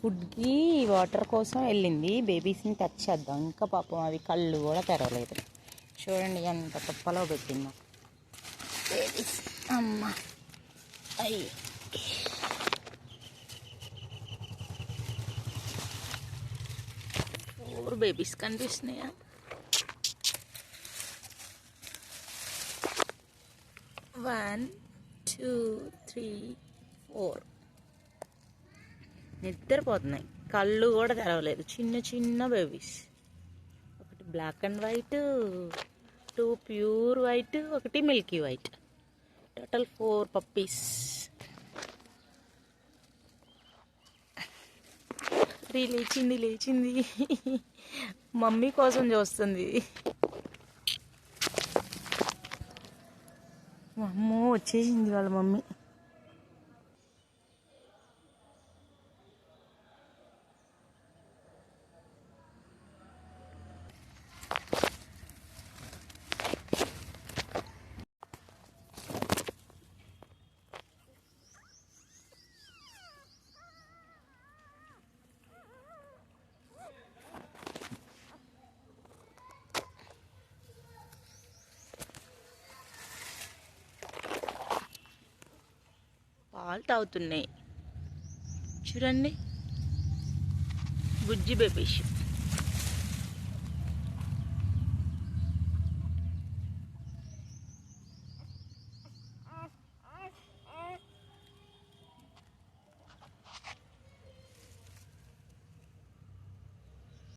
ఫుడ్కి వాటర్ కోసం వెళ్ళింది. బేబీస్ని టచ్ చేద్దాం. ఇంకా పాపం అవి కళ్ళు కూడా తెరవలేదు. చూడండి ఎంత తుప్పలో పెట్టిందో బేబీస్. అమ్మ అయ్యి 4 బేబీస్ కనిపిస్తున్నాయా? 1 2 3 4 నిద్రపోతున్నాయి. కళ్ళు కూడా తెరవలేదు. చిన్న చిన్న బేబీస్. ఒకటి black and white, 2 pure white, ఒకటి మిల్కీ వైట్. Total 4 puppies. లేచింది మమ్మీ కోసం చూస్తుంది. అమ్మో వచ్చేసింది వాళ్ళ మమ్మీ. పాలు తాగుతున్నాయి చూడండి. బుజ్జి బేబీస్.